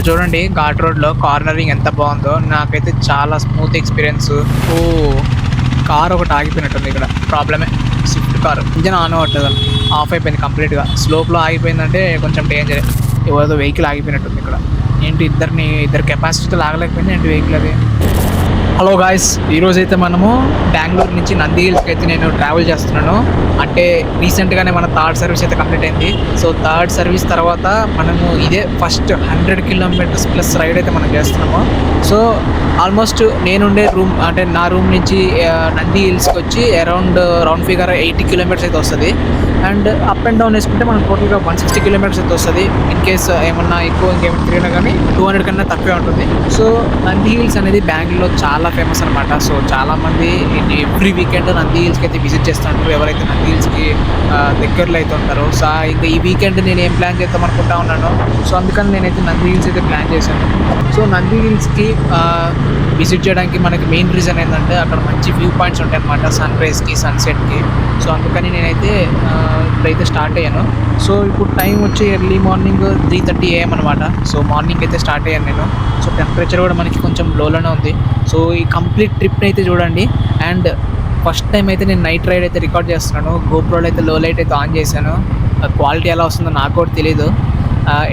చూడండి ఘాట్ రోడ్లో కార్నరింగ్ ఎంత బాగుందో, నాకైతే చాలా స్మూత్ ఎక్స్పీరియన్స్. ఓ కార్ ఒకటి ఆగిపోయినట్టుంది ఇక్కడ, ప్రాబ్లమే. స్విఫ్ట్ కార్ ఇంజన్ ఆన్ అవ్వట్లేదు, ఆఫ్ అయిపోయింది కంప్లీట్గా. స్లోప్లో ఆగిపోయిందంటే కొంచెం డేంజరే. ఎవరిదో వెహికల్ ఆగిపోయినట్టుంది ఇక్కడ. ఏంటి ఇద్దరు కెపాసిటీతో లాగలేకపోయింది ఏంటి వెహికల్ అది. హలో గాయ్స్, ఈరోజు అయితే మనము బెంగళూరు నుంచి నంది హిల్స్కి అయితే నేను ట్రావెల్ చేస్తున్నాను. అంటే రీసెంట్గానే మన థర్డ్ సర్వీస్ అయితే కంప్లీట్ అయింది. సో థర్డ్ సర్వీస్ తర్వాత మనము ఇదే ఫస్ట్ 100 కిలోమీటర్స్ ప్లస్ రైడ్ అయితే మనం చేస్తున్నాము. సో ఆల్మోస్ట్ నేనుండే రూమ్, అంటే నా రూమ్ నుంచి నంది హిల్స్కి వచ్చి రౌండ్ ఫిగర్ 80 కిలోమీటర్స్ అయితే వస్తుంది. అండ్ అప్ అండ్ డౌన్ వేసుకుంటే మనకు టోటల్గా 160 కిలోమీటర్స్ అయితే వస్తుంది. ఇన్ కేస్ ఏమన్నా ఎక్కువ ఇంకేమైనా తిరిగినా కానీ 200 కన్నా తక్కువే ఉంటుంది. సో నంది హిల్స్ అనేది బెంగళూరులో చాలా ఫేమస్ అనమాట. సో చాలామంది ఎవ్రీ వీకెండ్ నంది హిల్స్కి అయితే విజిట్ చేస్తుంటారు, ఎవరైతే నంది హిల్స్కి దగ్గరలో అయితే ఉంటారో. సో ఇంకా ఈ వీకెండ్ నేను ఏం ప్లాన్ చేద్దాం అనుకుంటా ఉన్నాను. సో అందుకని నేనైతే నంది హిల్స్ అయితే ప్లాన్ చేశాను. సో నంది హిల్స్కి విజిట్ చేయడానికి మనకి మెయిన్ రీజన్ ఏంటంటే అక్కడ మంచి వ్యూ పాయింట్స్ ఉంటాయి అనమాట, సన్ రైజ్కి సన్సెట్కి. సో అందుకని నేనైతే ఇప్పుడైతే స్టార్ట్ అయ్యాను. సో ఇప్పుడు టైం వచ్చి ఎర్లీ మార్నింగ్ 3:30 AM అనమాట. సో మార్నింగ్ అయితే స్టార్ట్ అయ్యాను నేను. సో టెంపరేచర్ కూడా మనకి కొంచెం లోలోనే ఉంది. సో ఈ కంప్లీట్ ట్రిప్ని అయితే చూడండి. అండ్ ఫస్ట్ టైం అయితే నేను నైట్ రైడ్ అయితే రికార్డ్ చేస్తున్నాను. గోప్రోలో అయితే లో లైట్ అయితే ఆన్ చేశాను. క్వాలిటీ ఎలా వస్తుందో నాకు కూడా తెలీదు,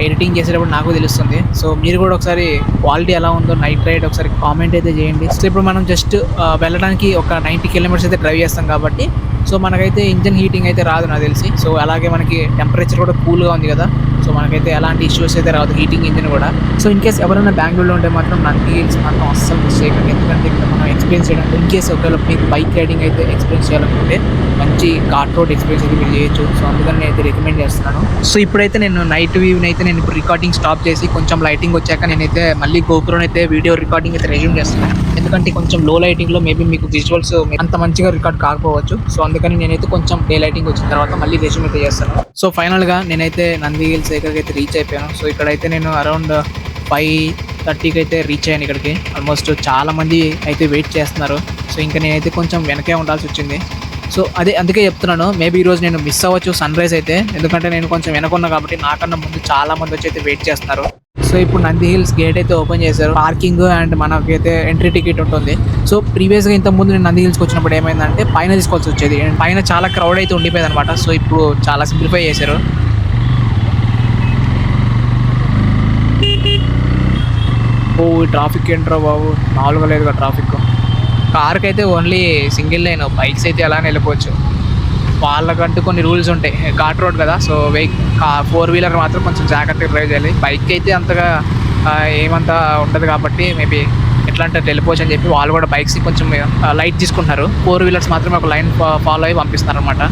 ఎడిటింగ్ చేసేటప్పుడు నాకు తెలుస్తుంది. సో మీరు కూడా ఒకసారి క్వాలిటీ ఎలా ఉందో నైట్ రైడ్ ఒకసారి కామెంట్ అయితే చేయండి. సో ఇప్పుడు మనం జస్ట్ వెళ్ళడానికి ఒక 90 కిలోమీటర్స్ అయితే డ్రైవ్ చేస్తాం కాబట్టి సో మనకైతే ఇంజన్ హీటింగ్ అయితే రాదు నాకు తెలిసి. సో అలాగే మనకి టెంపరేచర్ కూడా కూల్గా ఉంది కదా, సో మనకైతే ఎలాంటి ఇష్యూస్ అయితే రాదు హీటింగ్ ఇంజిన్ కూడా. సో ఇన్ కేస్ ఎవరైనా బెంగళూరులో ఉంటే మాత్రం నంది హిల్స్ మాత్రం అస్సలు మిస్ చేయకండి. ఎందుకంటే ఇక్కడ మనం ఎక్స్పీరియన్స్ చేయడానికి, ఇన్ కేస్ ఒకవేళ మీకు బైక్ రైడింగ్ అయితే ఎక్స్పీరియన్స్ చేయాలనుకుంటే మంచి ఘాట్ రోడ్ ఎక్స్పీరియన్స్ అయితే మీరు చేయొచ్చు. సో అందుకని నేను అయితే రికమెండ్ చేస్తున్నాను. సో ఇప్పుడైతే నేను నైట్ వ్యూని అయితే నేను ఇప్పుడు రికార్డింగ్ స్టాప్ చేసి కొంచెం లైటింగ్ వచ్చాక నేనైతే మళ్ళీ గోప్రోని అయితే వీడియో రికార్డింగ్ అయితే రెజ్యూమ్ చేస్తున్నాను. ఎందుకంటే కొంచెం లో లైటింగ్లో మేబీ మీకు విజువల్స్ అంత మంచిగా రికార్డ్ కాకపోవచ్చు. సో అందుకని నేనైతే కొంచెం డే లైటింగ్ వచ్చిన తర్వాత మళ్ళీ రెజ్యూమ్ అయితే చేస్తాను. సో ఫైనల్గా నేనైతే నంది హిల్స్ దగ్గరికి రీచ్ అయిపోయాను. సో ఇక్కడైతే నేను అరౌండ్ 5:30కి అయితే రీచ్ అయ్యాను ఇక్కడికి. ఆల్మోస్ట్ చాలా మంది అయితే వెయిట్ చేస్తున్నారు. సో ఇంకా నేనైతే కొంచెం వెనకే ఉండాల్సి వచ్చింది. సో అందుకే చెప్తున్నాను, మేబీ ఈరోజు నేను మిస్ అవ్వచ్చు సన్ రైజ్ అయితే, ఎందుకంటే నేను కొంచెం వెనకున్నా కాబట్టి నాకన్నా ముందు చాలా మంది వచ్చి అయితే వెయిట్ చేస్తున్నారు. సో ఇప్పుడు నంది హిల్స్ గేట్ అయితే ఓపెన్ చేశారు, పార్కింగ్ అండ్ మనకైతే ఎంట్రీ టికెట్ ఉంటుంది. సో ప్రీవియస్గా ఇంతకుముందు నేను నంది హిల్స్కి వచ్చినప్పుడు ఏమైందంటే పైన తీసుకోవాల్సి వచ్చేది, పైన చాలా క్రౌడ్ అయితే ఉండిపోయింది అనమాట. సో ఇప్పుడు చాలా సింప్లిఫై చేశారు. ఓ ట్రాఫిక్ ఏంట్రా బాబు, మామూలుగా లేదుగా ట్రాఫిక్. కార్కి అయితే ఓన్లీ సింగిల్ లైన్, బైక్స్ అయితే అలానే వెళ్ళిపోవచ్చు. వాళ్ళకంటూ కొన్ని రూల్స్ ఉంటాయి, ఘాట్ రోడ్ కదా. సో 4-వీలర్ మాత్రం కొంచెం జాగ్రత్తగా డ్రైవ్ చేయాలి. బైక్ అయితే అంతగా ఏమంతా ఉండదు కాబట్టి మేబీ ఎట్లా అంటే వెళ్ళిపోవచ్చు అని చెప్పి వాళ్ళు కూడా బైక్స్ కొంచెం లైట్ తీసుకుంటున్నారు. 4-వీలర్స్ మాత్రమే ఒక లైన్ ఫాలో అయ్యి పంపిస్తున్నారు అనమాట.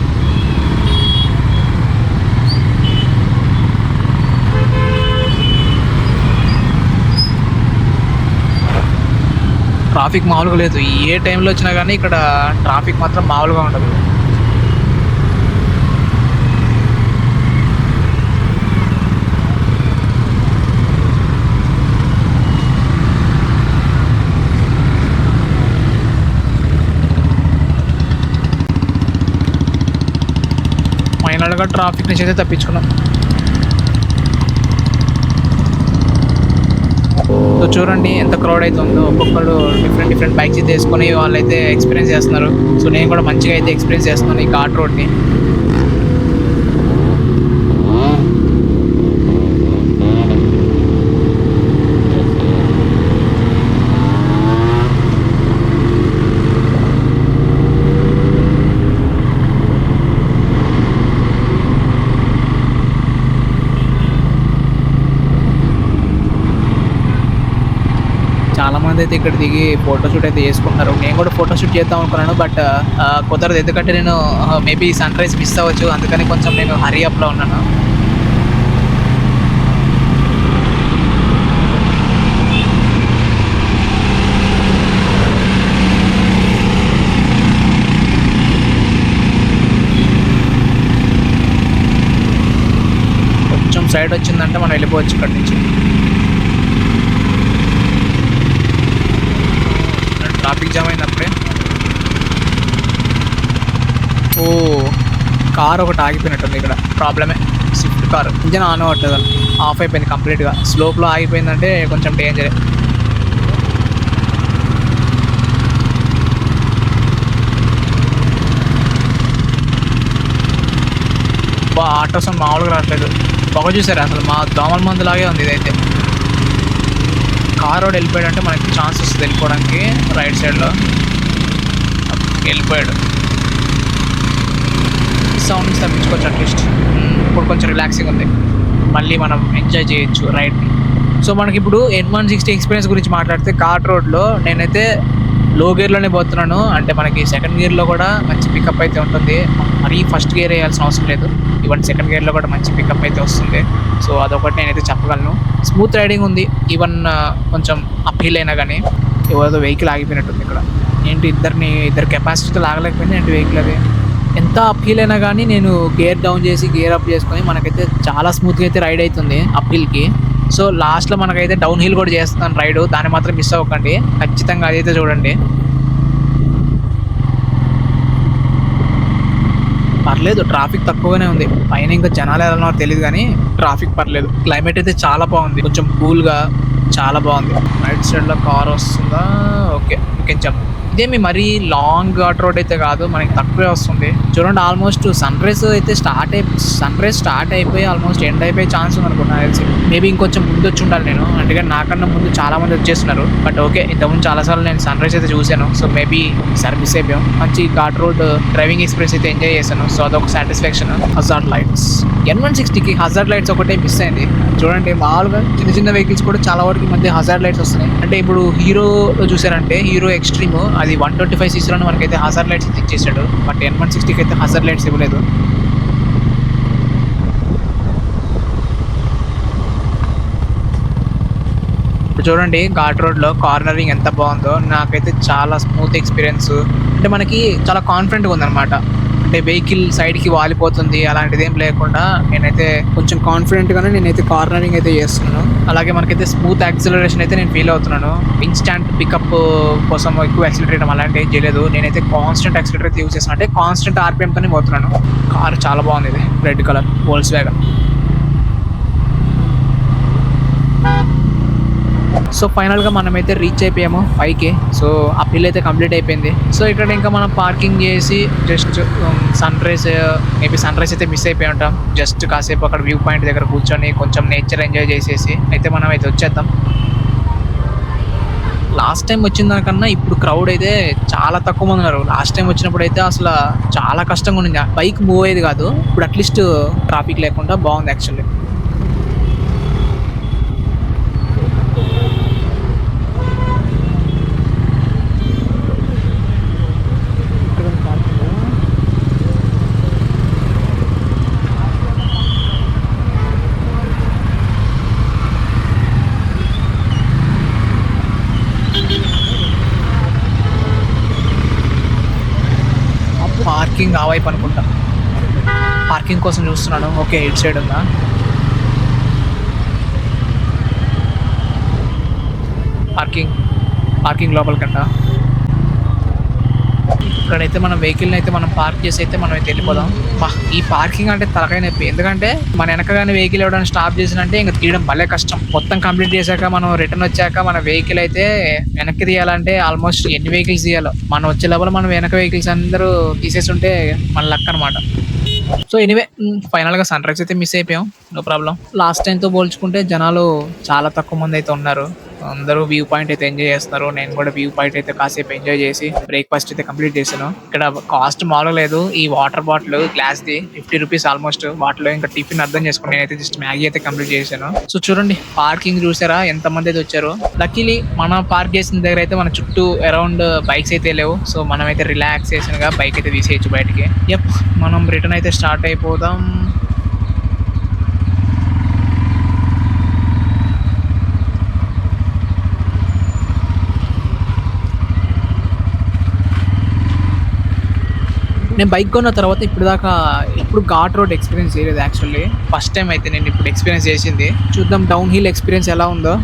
ట్రాఫిక్ మామూలుగా లేదు, ఏ టైంలో వచ్చినా కానీ ఇక్కడ ట్రాఫిక్ మాత్రం మామూలుగా ఉండదు. ఫైనల్గా ట్రాఫిక్ నుంచి అయితే తప్పించుకున్నాం. సో చూడండి ఎంత క్రౌడ్ అయితే ఉందో, ఒక్కొక్కరు డిఫరెంట్ బైక్స్ అయితే వేసుకొని వాళ్ళైతే ఎక్స్పీరియన్స్ చేస్తున్నారు. సో నేను కూడా మంచిగా అయితే ఎక్స్పీరియన్స్ చేస్తున్నాను ఈ ఘాట్ రోడ్ని. చాలా మంది అయితే ఇక్కడ దిగి ఫోటోషూట్ అయితే చేసుకుంటున్నారు. నేను కూడా ఫోటోషూట్ చేద్దాం అనుకున్నాను, బట్ కుదరదు. ఎందుకంటే నేను మేబీ సన్ రైజ్ మిస్ అవ్వచ్చు, అందుకని కొంచెం నేను హరీ అప్లో ఉన్నాను. కొంచెం సైడ్ వచ్చిందంటే మనం వెళ్ళిపోవచ్చు ఇక్కడ నుంచి. ట్రాఫిక్ జామ్ అయినప్పుడే ఓ కార్ ఒకటి ఆగిపోయినట్టుంది ఇక్కడ, ప్రాబ్లమే. స్విఫ్ట్ కార్ ఇంజన్ ఆన్ అవ్వట్లేదు. ఆఫ్ అయిపోయింది కంప్లీట్గా. స్లోప్లో ఆగిపోయిందంటే కొంచెం డేంజరే. ఆటోస్ మామూలుగా రావట్లేదు. పొగ చూసారు అసలు మా దోమల మందు లాగే ఉంది ఇదైతే. కార్ రోడ్ వెళ్ళిపోయాడంటే మనకి ఛాన్స్ వస్తుంది వెళ్ళిపోవడానికి. రైట్ సైడ్లో వెళ్ళిపోయాడు. సౌండ్ నుంచి తప్పించుకోవచ్చు అట్లీస్ట్. ఇప్పుడు కొంచెం రిలాక్సింగ్ ఉంది, మళ్ళీ మనం ఎంజాయ్ చేయొచ్చు రైడ్ని. సో మనకి ఇప్పుడు N160 ఎక్స్పీరియన్స్ గురించి మాట్లాడితే ఘాట్ రోడ్లో నేనైతే లో గేర్లోనే పోతున్నాను. అంటే మనకి సెకండ్ గేర్లో కూడా మంచి పికప్ అయితే ఉంటుంది. మరీ ఫస్ట్ గేర్ వేయాల్సిన అవసరం లేదు. ఈవెన్ సెకండ్ గేర్లో కూడా మంచి పికప్ అయితే వస్తుంది. సో అదొకటి నేనైతే చెప్పగలను. స్మూత్ రైడింగ్ ఉంది. ఈవెన్ కొంచెం అప్ హిల్ అయినా కానీ. ఏదో వెహికల్ ఆగిపోయినట్టుంది ఇక్కడ. ఏంటి ఇద్దరు కెపాసిటీతో లాగలేకపోయింది ఏంటి వెహికల్ అది. ఎంత అప్ హిల్ అయినా కానీ నేను గేర్ డౌన్ చేసి గేర్ అప్ చేసుకొని మనకైతే చాలా స్మూత్గా అయితే రైడ్ అవుతుంది అప్ హిల్కి. సో లాస్ట్లో మనకైతే డౌన్ హిల్ కూడా చేస్తున్నాను రైడ్. దాన్ని మాత్రం మిస్ అవ్వకండి, ఖచ్చితంగా అదైతే చూడండి. పర్లేదు, ట్రాఫిక్ తక్కువగానే ఉంది. పైన ఇంకా జనాలు ఎలా ఉన్నారో తెలియదు కానీ ట్రాఫిక్ పర్లేదు. క్లైమేట్ అయితే చాలా బాగుంది, కొంచెం కూల్గా చాలా బాగుంది. రైట్ సైడ్లో కార్ వస్తుందా? ఓకే, ఇంకొంచెం ఇదేమి మరీ లాంగ్ ఘాట్ రోడ్ అయితే కాదు, మనకి తక్కువే వస్తుంది. చూడండి ఆల్మోస్ట్ సన్ రైజ్ స్టార్ట్ అయిపోయి ఆల్మోస్ట్ ఎండ్ అయిపోయే ఛాన్స్ ఉంది అనుకుంటున్నా తెలిసి. మేబీ ఇంకొంచెం ముందు వచ్చి ఉండాలి నేను, అందుకని నాకన్నా ముందు చాలా మంది వచ్చేస్తున్నారు. బట్ ఓకే, ఇంతకుముందు చాలాసార్లు నేను సన్ రైజ్ అయితే చూశాను. సో మేబీ ఈసారి మిస్ అయిపోయాం. మంచి ఘాట్ రోడ్ డ్రైవింగ్ ఎక్స్పీరియన్స్ అయితే ఎంజాయ్ చేశాను. సో అదొక సాటిస్ఫాక్షన్. హజార్డ్ లైట్స్ N160కి హజార్డ్ లైట్స్ ఒకటే మిస్ అయింది. చూడండి మామూలుగా చిన్న వెహికల్స్ కూడా చాలా వరకు ఈ మధ్య హజార్డ్ లైట్స్ వస్తున్నాయి. అంటే ఇప్పుడు హీరో చూసారంటే హీరో ఎక్స్ట్రీమ్ అది 125cc మనకైతే హజార్డ్ లైట్స్ ఇచ్చేసాడు. బట్ N160కి అయితే హజార్డ్ లైట్స్ ఇవ్వలేదు. చూడండి ఘాట్ రోడ్లో కార్నరింగ్ ఎంత బాగుందో. నాకైతే చాలా స్మూత్ ఎక్స్పీరియన్స్. అంటే మనకి చాలా కాన్ఫిడెంట్గా ఉందన్నమాట. అంటే వెహికల్ సైడ్కి వాలిపోతుంది అలాంటిది ఏం లేకుండా నేనైతే కొంచెం కాన్ఫిడెంట్గానే నేనైతే కార్నరింగ్ అయితే చేస్తున్నాను. అలాగే మనకైతే స్మూత్ యాక్సిలరేషన్ అయితే నేను ఫీల్ అవుతున్నాను. ఇన్స్టాంట్ పికప్ కోసం ఎక్కువ యాక్సిలరేట్ అలాంటి ఏం చేయలేదు. నేనైతే కాన్స్టెంట్ యాక్సిలరేటర్ అయితే యూజ్ చేస్తాను. అంటే కాన్స్టెంట్ RPMతోనే పోతున్నాను. కార్ చాలా బాగుంది, ఇది రెడ్ కలర్ వోల్క్స్వాగన్. సో ఫైనల్గా మనమైతే రీచ్ అయిపోయాము పైకి. సో ఆ పిల్ అయితే కంప్లీట్ అయిపోయింది. సో ఇక్కడ ఇంకా మనం పార్కింగ్ చేసి జస్ట్ సన్ రైజ్ అయితే మిస్ అయిపోయి ఉంటాం. జస్ట్ కాసేపు అక్కడ వ్యూ పాయింట్ దగ్గర కూర్చొని కొంచెం నేచర్ ఎంజాయ్ చేసేసి అయితే మనం అయితే వచ్చేద్దాం. లాస్ట్ టైం వచ్చిన దానికన్నా ఇప్పుడు క్రౌడ్ అయితే చాలా తక్కువ మంది ఉన్నారు. లాస్ట్ టైం వచ్చినప్పుడు అయితే అసలు చాలా కష్టంగా ఉంది, బైక్ మూవ్ అయ్యేది కాదు. ఇప్పుడు అట్లీస్ట్ ట్రాఫిక్ లేకుండా బాగుంది యాక్చువల్లీ. పార్కింగ్ ఆ వైపు అనుకుంటా. పార్కింగ్ కోసం చూస్తున్నాను. ఓకే, ఇటు సైడ్ ఉందా? పార్కింగ్ లోపలికంట. ఇక్కడైతే మన వెహికల్ని అయితే మనం పార్క్ చేసి అయితే మనం అయితే వెళ్ళిపోదాం. ఈ పార్కింగ్ అంటే తలకాయ నొప్పి. ఎందుకంటే మన వెనకగానే వెహికల్ ఎవరైనా స్టాప్ చేసినంటే ఇంకా తీయడం భలే కష్టం. మొత్తం కంప్లీట్ చేశాక మనం రిటర్న్ వచ్చాక మన వెహికల్ అయితే వెనక్కి తీయాలంటే ఆల్మోస్ట్ ఎన్ని వెహికల్స్ తీయాలో. మనం వచ్చే లోపల మనం వెనక వెహికల్స్ అందరూ తీసేసి ఉంటే మన లక్ అనమాట. సో ఎనీవే ఫైనల్గా సన్ రైజ్ అయితే మిస్ అయిపోయాం. No problem. లాస్ట్ టైంతో పోల్చుకుంటే జనాలు చాలా తక్కువ మంది అయితే ఉన్నారు. అందరూ వ్యూ పాయింట్ అయితే ఎంజాయ్ చేస్తున్నారు. నేను కూడా వ్యూ పాయింట్ అయితే కాసేపు ఎంజాయ్ చేసి బ్రేక్ఫాస్ట్ అయితే కంప్లీట్ చేశాను. ఇక్కడ కాస్ట్ మామూలుగా లేదు. ఈ వాటర్ బాటిల్ గ్లాస్ది 50 రూపీస్ ఆల్మోస్ట్. వాటిలో ఇంకా టిఫిన్ అర్థం చేసుకుని నేనైతే జస్ట్ మ్యాగీ అయితే కంప్లీట్ చేశాను. సో చూడండి పార్కింగ్ చూసారా ఎంత మంది అయితే వచ్చారు. లక్కీలీ మనం పార్క్ చేసిన దగ్గర అయితే మన చుట్టూ అరౌండ్ బైక్స్ అయితే లేవు. సో మనం అయితే రిలాక్సేషన్ గా బైక్ అయితే తీసేయచ్చు బయటికి. మనం రిటర్న్ అయితే స్టార్ట్ అయిపోదాం. నేను బైక్ కొన్న తర్వాత ఇప్పుడు ఘాట్ రోడ్ ఎక్స్పీరియన్స్ చేయలేదు యాక్చువల్లీ. ఫస్ట్ టైం అయితే నేను ఇప్పుడు ఎక్స్పీరియన్స్ చేసింది. చూద్దాం డౌన్ హిల్ ఎక్స్పీరియన్స్ ఎలా ఉందో.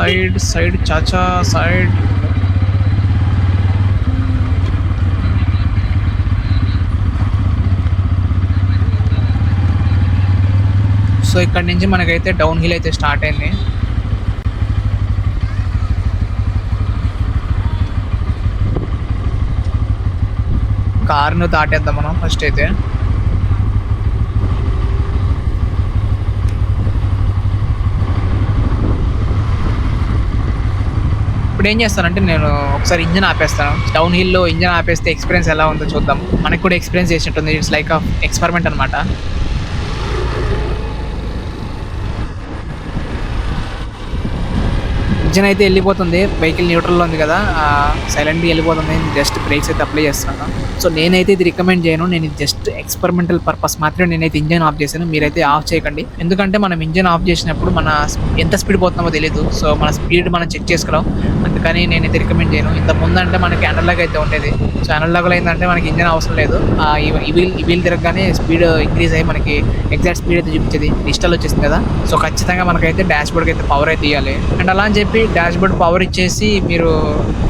సైడ్ సైడ్ చాచా సైడ్. సో ఇక్కడ నుంచి మనకైతే డౌన్ హిల్ అయితే స్టార్ట్ అయింది. కార్ను దాటేద్దాం మనం ఫస్ట్ అయితే. ఇప్పుడు ఏం చేస్తానంటే నేను ఒకసారి ఇంజన్ ఆపేస్తాను. డౌన్ హిల్లో ఇంజన్ ఆపేస్తే ఎక్స్పీరియన్స్ ఎలా ఉందో చూద్దాం. మనకి కూడా ఎక్స్పీరియన్స్ చేసినట్టుంది. ఇట్స్ లైక్ ఎక్స్పెరిమెంట్ అనమాట. ఇంజన్ అయితే వెళ్ళిపోతుంది. వెహికల్ న్యూట్రల్లో ఉంది కదా, సైలెంట్గా వెళ్ళిపోతుంది. జస్ట్ బ్రేక్స్ అయితే అప్లై చేస్తున్నాను. సో నేనైతే ఇది రికమెండ్ చేయను. నేను ఇది జస్ట్ ఎక్స్పెరిమెంటల్ పర్పస్ మాత్రమే నేనైతే ఇంజన్ ఆఫ్ చేశాను. మీరైతే ఆఫ్ చేయకండి. ఎందుకంటే మనం ఇంజన్ ఆఫ్ చేసినప్పుడు మన ఎంత స్పీడ్ పోతున్నామో తెలియదు. సో మన స్పీడ్ మనం చెక్ చేసుకోవడం, అందుకని నేనైతే రికమెండ్ చేయను. ఇంత ముందంటే మనకి అనలాగ్ అయితే ఉండేది. సో అనలాగ్లో ఏంటంటే మనకి ఇంజన్ అవసరం లేదు. ఈ వీల్ తిరగగానే స్పీడ్ ఇంక్రీజ్ అయ్యి మనకి ఎగ్జాక్ట్ స్పీడ్ అయితే చూపించేది. డిజిటల్ వచ్చేసింది కదా. సో ఖచ్చితంగా మనకైతే డాష్ బోర్డ్కి అయితే పవర్ అయితే ఇవ్వాలి. అండ్ అలా అని చెప్పి డాష్ బోర్డ్ పవర్ ఇచ్చేసి మీరు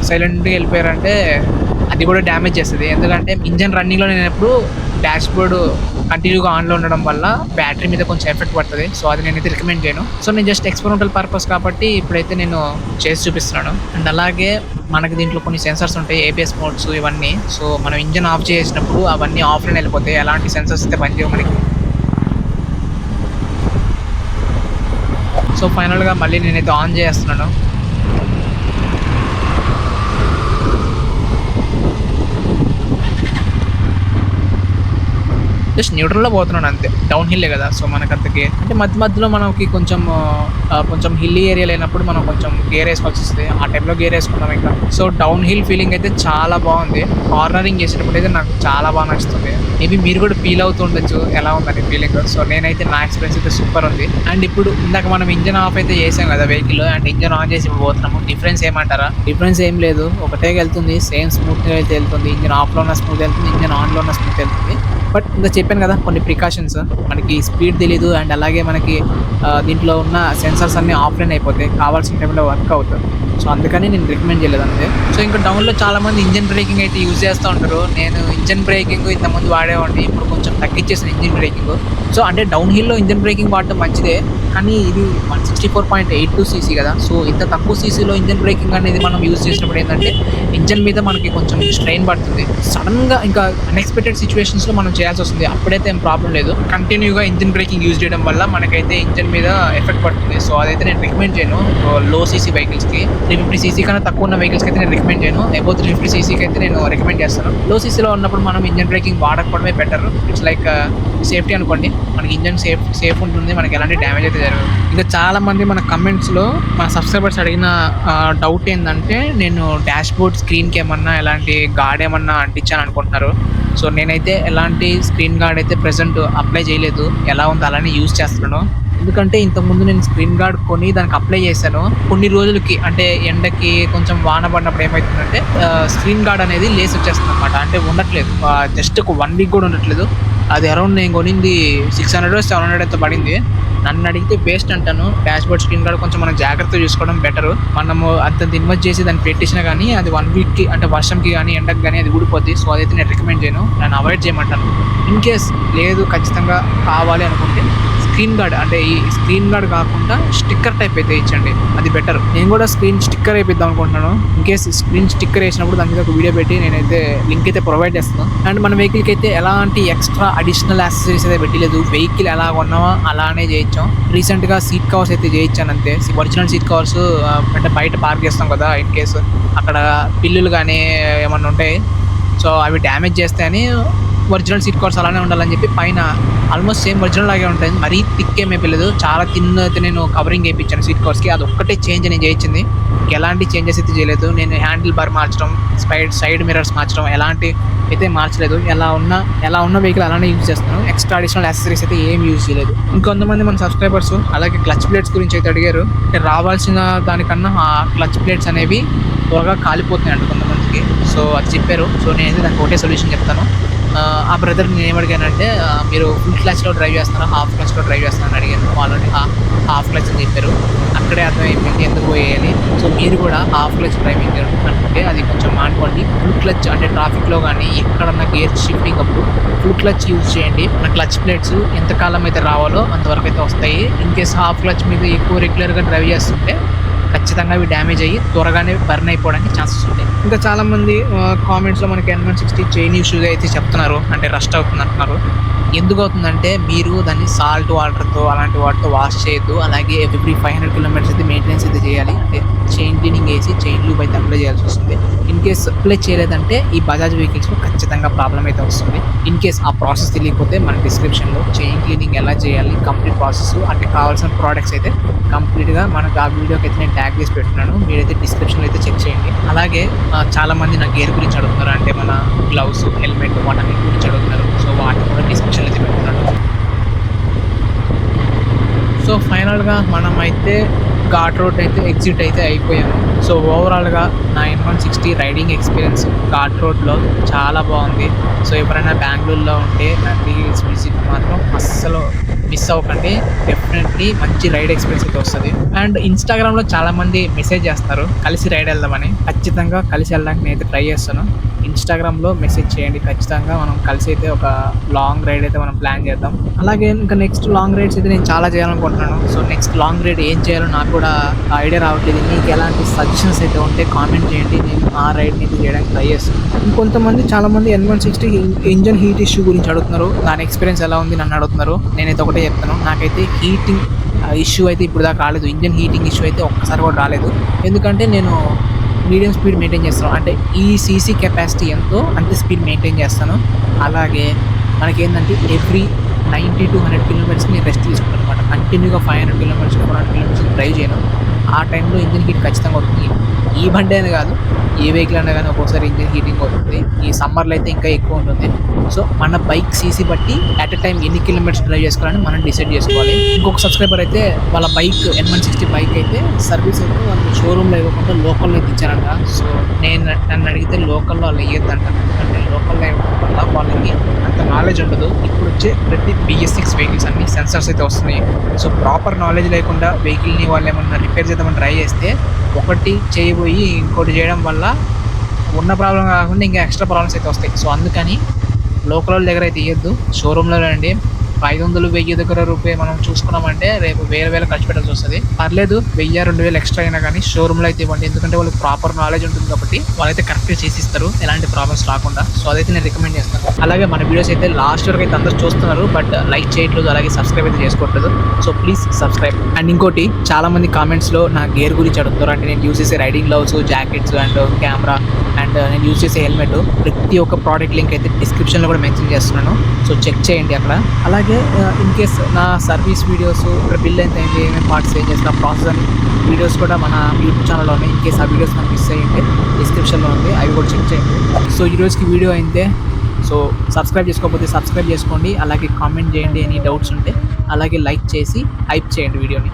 సైలెంట్గా వెళ్ళిపోయారంటే అది కూడా డ్యామేజ్ చేస్తుంది. ఎందుకంటే ఇంజన్ రన్నింగ్లో నేనప్పుడు డాష్ బోర్డ్ కంటిన్యూగా ఆన్లో ఉండడం వల్ల బ్యాటరీ మీద కొంచెం ఎఫెక్ట్ పడుతుంది. సో అది నేనైతే రికమెండ్ చేయను. సో నేను జస్ట్ ఎక్స్పెరిమెంటల్ పర్పస్ కాబట్టి ఇప్పుడైతే నేను చేసి చూపిస్తున్నాను. అండ్ అలాగే మనకి దీంట్లో కొన్ని సెన్సర్స్ ఉంటాయి, ఏబిఎస్ మోడ్స్ ఇవన్నీ. సో మనం ఇంజన్ ఆఫ్ చేసినప్పుడు అవన్నీ ఆఫ్లైన్ వెళ్ళిపోతాయి. ఎలాంటి సెన్సర్స్ అయితే పనిచేయవు మనకి. సో ఫైనల్గా మళ్ళీ నేనైతే ఆన్ చేస్తున్నాను. జస్ట్ న్యూట్రల్లో పోతున్నాను అంతే. డౌన్ హిల్లే కదా, సో మనకు అంతకి అంటే మధ్యలో మనకి కొంచెం హిల్లీ ఏరియా లేనప్పుడు మనం కొంచెం గేర్ వేసుకోవాల్సి వస్తుంది. ఆ టైంలో గేర్ వేసుకున్నాం ఇంకా. సో డౌన్ హిల్ ఫీలింగ్ అయితే చాలా బాగుంది. కార్నరింగ్ చేసేటప్పుడు అయితే నాకు చాలా బాగా నచ్చుతుంది. మేబీ మీరు కూడా ఫీల్ అవుతూ ఉండొచ్చు ఎలా ఉందని ఫీలింగ్. సో నేనైతే నా ఎక్స్పీరియన్స్ అయితే సూపర్ ఉంది. అండ్ ఇప్పుడు ఇందాక మనం ఇంజన్ ఆఫ్ అయితే చేసాం కదా వెహికల్, అండ్ ఇంజన్ ఆన్ చేసి ఇప్పుడు పోతున్నాము. డిఫరెన్స్ ఏమంటారా? డిఫరెన్స్ ఏం లేదు, ఒకటే వెళ్తుంది. సేమ్ స్మూత్గా అయితే వెళ్తుంది. ఇంజన్ ఆఫ్లో ఉన్న స్మూత్ వెళ్తుంది, ఇంజన్ ఆన్లో ఉన్న స్మూత్ వెళ్తుంది. బట్ ఇంకా చెప్పాను కదా కొన్ని ప్రికాషన్స్. మనకి స్పీడ్ తెలీదు, అండ్ అలాగే మనకి దీంట్లో ఉన్న సెన్సర్స్ అన్నీ ఆఫ్లైన్ అయిపోతాయి, కావాల్సిన టైంలో వర్క్ అవుతాయి. సో అందుకని నేను రికమెండ్ చేయలేదు అంతే. సో ఇంకా డౌన్లో చాలామంది ఇంజన్ బ్రేకింగ్ అయితే యూజ్ చేస్తూ ఉంటారు. నేను ఇంజన్ బ్రేకింగ్ ఇంతకుముందు వాడేవాడిని, ఇప్పుడు కొంచెం తగ్గించేసిన ఇంజన్ బ్రేకింగ్. సో అంటే డౌన్ హిల్లో ఇంజన్ బ్రేకింగ్ వాడటం మంచిదే, కానీ ఇది 164.82 cc కదా. సో ఇంత తక్కువ సీసీలో ఇంజన్ బ్రేకింగ్ అనేది మనం యూజ్ చేసినప్పుడు ఏంటంటే ఇంజన్ మీద మనకి కొంచెం స్ట్రెయిన్ పడుతుంది. సడన్గా ఇంకా అన్ఎక్స్పెక్టెడ్ సిచ్యువేషన్స్లో మనం చేయాల్సి వస్తుంది. అప్పుడైతే ఏం ప్రాబ్లం లేదు. కంటిన్యూగా ఇంజన్ బ్రేకింగ్ యూజ్ చేయడం వల్ల మనకైతే ఇంజన్ మీద ఎఫెక్ట్ పడుతుంది. సో అదైతే నేను రికమెండ్ చేయను లో సీసీ వెహికల్స్కి. 350 cc కన్నా తక్కువ ఉన్న వెహికల్స్కి అయితే నేను రికమెండ్ చేయను. అబౌవ్ 350 cc అయితే నేను రికమెండ్ చేస్తాను. లో సీసీలో ఉన్నప్పుడు మనం ఇంజన్ బ్రేకింగ్ వాడకపోవడమే బెటర్. ఇట్స్ లైక్ సేఫ్టీ అనుకోండి. మనకి ఇంజన్ సేఫ్ ఉంటుంది, మనకి ఎలాంటి డ్యామేజ్ అయితే జరగదు. ఇంకా చాలా మంది మన కమెంట్స్లో మన సబ్స్క్రైబర్స్ అడిగిన డౌట్ ఏంటంటే నేను డాష్ బోర్డ్ స్క్రీన్కి ఏమన్నా ఎలాంటి గార్డ్ ఏమన్నా అంటించాను అనుకుంటున్నారు. సో నేనైతే ఎలాంటి స్క్రీన్ గార్డ్ అయితే ప్రెసెంట్ అప్లై చేయలేదు. ఎలా ఉందో అలానే యూజ్ చేస్తున్నాను. ఎందుకంటే ఇంతకుముందు నేను స్క్రీన్ గార్డ్ కొని దానికి అప్లై చేశాను. కొన్ని రోజులకి అంటే ఎండకి కొంచెం వాన పడినప్పుడు ఏమవుతుందంటే స్క్రీన్ గార్డ్ అనేది లేసి వచ్చేస్తుంది అనమాట. అంటే ఉండట్లేదు, జస్ట్ ఒక 1 week కూడా ఉండట్లేదు. అది అరౌండ్ నేను కొనింది 600 700 అయితే పడింది. నన్ను అడిగితే వేస్ట్ అంటాను. డాష్ బోర్డ్ స్క్రీన్ గార్డ్ కొంచెం మనం జాగ్రత్తగా చూసుకోవడం బెటర్. మనము అంత ఇన్వెస్ట్ చేసి దాన్ని పెట్టేసినా కానీ అది 1 weekకి అంటే వర్షంకి కానీ ఎండకి కానీ అది ఊడిపోద్ది. సో అదైతే నేను రికమెండ్ చేయను, నేను అవాయిడ్ చేయమంటాను. ఇన్ కేస్ లేదు ఖచ్చితంగా కావాలి అనుకుంటే స్క్రీన్ గార్డ్ అంటే ఈ స్క్రీన్ గార్డ్ కాకుండా స్టిక్కర్ టైప్ అయితే ఇచ్చండి, అది బెటర్. నేను కూడా స్క్రీన్ స్టిక్కర్ వేపిద్దాం అనుకుంటున్నాను. ఇన్ కేస్ స్క్రీన్ స్టిక్కర్ వేసినప్పుడు దాని మీద ఒక వీడియో పెట్టి నేనైతే లింక్ అయితే ప్రొవైడ్ చేస్తాను. అండ్ మన వెహికల్కి అయితే ఎలాంటి ఎక్స్ట్రా అడిషనల్ యాక్సెసరీస్ అయితే పెట్టలేదు. వెహికల్ ఎలా కొన్నామో అలానే చేయించాం. రీసెంట్గా సీట్ కవర్స్ అయితే చేయించాను అంతే. ఒరిజినల్ సీట్ కవర్స్ అంటే బయట పార్క్ చేస్తాం కదా, ఇన్ కేసు అక్కడ పిల్లులు కానీ ఏమన్నా ఉంటాయి, సో అవి డ్యామేజ్ చేస్తాయని ఒరిజినల్ సీట్ కవర్స్ అలానే ఉండాలని చెప్పి పైన ఆల్మోస్ట్ సేమ్ ఒరిజినల్ లాగే ఉంటుంది. మరీ థిక్ ఏం అయిపోలేదు, చాలా థిన్ అయితే నేను కవరింగ్ వేయించాను సీట్ కవర్స్కి. అది ఒక్కటే చేంజ్ నేను చేయించింది, ఎలాంటి చేంజెస్ అయితే చేయలేదు. నేను హ్యాండిల్ బార్ మార్చడం, సైడ్ మిర్రర్స్ మార్చడం ఎలాంటి అయితే మార్చలేదు. ఎలా ఉన్న వెహికల్ అలానే యూజ్ చేస్తాను. ఎక్స్ట్రా అడిషనల్ యాక్సెసరీస్ అయితే ఏం యూజ్ చేయలేదు. ఇంకొంతమంది మన సబ్స్క్రైబర్స్ అలాగే క్లచ్ ప్లేట్స్ గురించి అయితే అడిగారు. అంటే రావాల్సిన దానికన్నా ఆ క్లచ్ ప్లేట్స్ అనేవి త్వరగా కాలిపోతున్నాయి అంట కొంతమందికి. సో అది చెప్పారు. సో నేనైతే దానికి ఒకటే సొల్యూషన్ చెప్తాను. ఆ బ్రదర్‌ని నేనేమడిగానంటే మీరు ఫుల్ క్లచ్‌లో డ్రైవ్ చేస్తున్నారా? హాఫ్ క్లచ్‌లో డ్రైవ్ చేస్తున్నారా? అని అడిగాను. వాళ్ళని హాఫ్ క్లచ్ అని చెప్పారు. అక్కడే అర్థమైపోయింది ఎందుకు పోయాయని. సో మీరు కూడా హాఫ్ క్లచ్ డ్రైవింగ్ అంటే అది కొంచెం మానుకోండి. ఫుల్ క్లచ్ అంటే ట్రాఫిక్‌లో గానీ, ఎక్కడన్నా గేర్ షిఫ్టింగ్ అప్పుడు ఫుల్ క్లచ్ యూజ్ చేయండి. మన క్లచ్ ప్లేట్స్ ఎంత కాలం అయితే రావాలో అంతవరకైతే వస్తాయి. ఇన్ కేస్ హాఫ్ క్లచ్ మీద ఎక్కువ రెగ్యులర్‌గా డ్రైవ్ చేస్తుంటే ఖచ్చితంగా అవి డ్యామేజ్ అయ్యి త్వరగానే బర్న్ అయిపోవడానికి ఛాన్సెస్ ఉంటాయి. ఇంకా చాలామంది కామెంట్స్‌లో మనకి N160 చైన్ ఇష్యూస్ అయితే చెప్తున్నారు. అంటే రస్ట్ అవుతుంది అంటున్నారు. ఎందుకవుతుందంటే మీరు దాన్ని సాల్ట్ వాటర్‌తో అలాంటి వాటితో వాష్ చేయొద్దు. అలాగే ఎవ్రీ 500 కిలోమీటర్స్ అయితే మెయింటెనెన్స్ అయితే చేయాలి. అంటే చైన్ క్లీనింగ్ ఏసి చైన్ లూబ్ అయితే అప్లై చేయాల్సొస్తుంది. ఇన్ కేస్ అప్లై చేయలేదంటే ఈ బజాజ్ వెహికల్స్‌లో ఖచ్చితంగా ప్రాబ్లమ్ అయితే వస్తుంది. ఇన్ కేస్ ఆ ప్రాసెస్ తెలియకపోతే మన డిస్క్రిప్షన్‌లో చైన్ క్లీనింగ్ ఎలా చేయాలి కంప్లీట్ ప్రాసెస్ అంటే కావాల్సిన ప్రొడక్ట్స్ అయితే కంప్లీట్‌గా మనకు ఆ వీడియోకైతే నేను ట్యాగ్ చేసి పెట్టున్నాను. మీరైతే డిస్క్రిప్షన్‌లో అయితే చెక్ చేయండి. అలాగే చాలామంది నా గేర్ గురించి అడుగుతున్నారు. అంటే మన గ్లౌస్, హెల్మెట్ వాటన్నిటి గురించి అడుగుతున్నారు. సో వాటిని కూడా డిస్క్రిప్షన్‌లో అయితే పెడుతున్నాను. సో ఫైనల్‌గా మనమైతే ఘాట్ రోడ్ అయితే ఎగ్జిట్ అయితే అయిపోయాము. సో ఓవరాల్‌గా నా N160 రైడింగ్ ఎక్స్‌పీరియన్స్ ఘాట్ రోడ్‌లో చాలా బాగుంది. సో ఎవరైనా బెంగుళూరులో ఉంటే నంది హిల్స్ విజిట్ మాత్రం అస్సలు మిస్ అవ్వకండి. డెఫినెట్‌లీ మంచి రైడ్ ఎక్స్‌పీరియన్స్ అయితే వస్తది. అండ్ ఇన్‌స్టాగ్రామ్‌లో చాలామంది మెసేజ్ చేస్తారు కలిసి రైడ్ వెళ్దామని. ఖచ్చితంగా కలిసి వెళ్ళడానికి నేనైతే ట్రై చేస్తాను. ఇన్‌స్టాగ్రామ్‌లో మెసేజ్ చేయండి. ఖచ్చితంగా మనం కలిసి అయితే ఒక లాంగ్ రైడ్ అయితే మనం ప్లాన్ చేద్దాం. అలాగే ఇంకా నెక్స్ట్ లాంగ్ రైడ్స్ అయితే నేను చాలా చేయాలనుకుంటున్నాను. సో నెక్స్ట్ లాంగ్ రైడ్ ఏం చేయాలో నాకు కూడా ఐడియా రావట్లేదు. మీకు ఎలాంటి సజెషన్స్ అయితే ఉంటే కామెంట్ చేయండి. నేను ఆ రైడ్‌ని అయితే చేయడానికి ట్రై చేస్తాను. ఇంకొంతమంది చాలామంది N160 ఇంజిన్ హీట్ ఇష్యూ గురించి అడుగుతున్నారు. దాని ఎక్స్‌పీరియన్స్ ఎలా ఉంది నన్ను అడుగుతున్నారు. నేనైతే ఒకటే చెప్తాను. నాకైతే హీటింగ్ ఇష్యూ అయితే ఇప్పుడు దాకా రాలేదు. ఇంజిన్ హీటింగ్ ఇష్యూ అయితే ఒక్కసారి కూడా రాలేదు. ఎందుకంటే నేను మీడియం స్పీడ్ మెయింటైన్ చేస్తాను. అంటే ఈ సీసీ కెపాసిటీ ఎంతో అంతే స్పీడ్ మెయింటైన్ చేస్తాను. అలాగే మనకేందంటే ఎవ్రీ 90-100 కిలోమీటర్స్‌కి నేను రెస్ట్ తీసుకుంటాను అనమాట. కంటిన్యూగా 500 కిలోమీటర్స్, 400 కిలోమీటర్స్ డ్రైవ్ చేయను. ఆ టైంలో ఇంజిన్ హీట్ ఖచ్చితంగా అవుతుంది. ఈ బండి అని కాదు, ఏ వెహికల్ అయినా గానీ ఒక్కోసారి ఇంజిన్ హీటింగ్ అవుతుంది. ఈ సమ్మర్‌లో అయితే ఇంకా ఎక్కువ ఉంటుంది. సో మన బైక్ సీసీ బట్టి అట్ ఎ టైమ్ ఎన్ని కిలోమీటర్స్ డ్రైవ్ చేసుకోవాలని మనం డిసైడ్ చేసుకోవాలి. ఇంకొక సబ్స్క్రైబర్ అయితే వాళ్ళ బైక్ N160 బైక్ అయితే సర్వీస్ అయితే వాళ్ళు షోరూమ్‌లో ఇవ్వకుండా లోకల్‌లో అయితే ఇచ్చారంట. సో నన్ను అడిగితే లోకల్‌లో అలా ఇయ్యొద్దంట. ఎందుకంటే లోకల్‌లో ఇవ్వడం వల్ల వాళ్ళకి అంత నాలెడ్జ్ ఉండదు. ఇప్పుడొచ్చే ప్రతి BS6 వెహికల్స్ అన్ని సెన్సార్స్ అయితే వస్తున్నాయి. సో ప్రాపర్ నాలెడ్జ్ లేకుండా వెహికల్‌ని వాళ్ళేమన్నా రిపేర్ చేద్దామని ట్రై చేస్తే ఒకటి చేయబోయి ఇంకోటి చేయడం వల్ల ఉన్న ప్రాబ్లమ్ కాకుండా ఇంకా ఎక్స్‌ట్రా ప్రాబ్లమ్స్ అయితే వస్తాయి. సో అందుకని లోకలోళ్ళ దగ్గర అయితే ఇయ్యొద్దు. షోరూమ్‌లో రండి. 500, 1000 దగ్గర రూపాయి మనం చూసుకున్నామంటే రేపు వేలు ఖర్చు పెట్టాల్సొస్తది. పర్లేదు 1000, 2000 ఎక్స్‌ట్రా అయినా గానీ షోరూమ్‌లో అయితే ఇవ్వండి. ఎందుకంటే వాళ్ళకి ప్రాపర్ నాలెడ్జ్ ఉంటుంది కాబట్టి వాళ్ళైతే కరెక్ట్‌గా చేసిస్తారు. ఎలాంటి ప్రాబ్లమ్స్ రాకుండా. సో అదైతే నేను రికమెండ్ చేస్తాను. అలాగే మన వీడియోస్ అయితే లాస్ట్ వరకు అయితే అందరూ చూస్తున్నారు. బట్ లైక్ చేయట్లేదు. అలాగే సబ్స్క్రైబ్ అయితే చేసుకోవట్లేదు. So please subscribe. అండ్ ఇంకోటి చాలామంది కామెంట్స్‌లో నా గేర్ గురించి అడుగుతారు. అంటే నేను యూజ్ చేసే riding gloves, jackets and camera and నేను యూజ్ చేసే హెల్మెట్ ప్రతి ఒక్క ప్రోడక్ట్ లింక్ అయితే డిస్క్రిప్షన్‌లో కూడా మెన్షన్ చేస్తున్నాను. సో చెక్ చేయండి అక్కడ. అలాగే ఇన్ కేస్ నా సర్వీస్ వీడియోస్ ఇక్కడ బిల్ ఎంత అయింది, ఏమేమి పార్ట్స్ ఏం చేసిన ప్రాసెస్ అని వీడియోస్ కూడా మన యూట్యూబ్ ఛానల్లో ఉన్నాయి. ఇన్ కేస్ ఆ వీడియోస్ నాకు మిస్ అయ్యింటే డిస్క్రిప్షన్లో ఉంది, అవి కూడా చెక్ చేయండి. సో ఈరోజుకి వీడియో అయితే సో సబ్స్క్రైబ్ చేసుకోకపోతే సబ్స్క్రైబ్ చేసుకోండి. అలాగే కామెంట్ చేయండి ఎనీ డౌట్స్ ఉంటే. అలాగే లైక్ చేసి హైప్ చేయండి వీడియోని.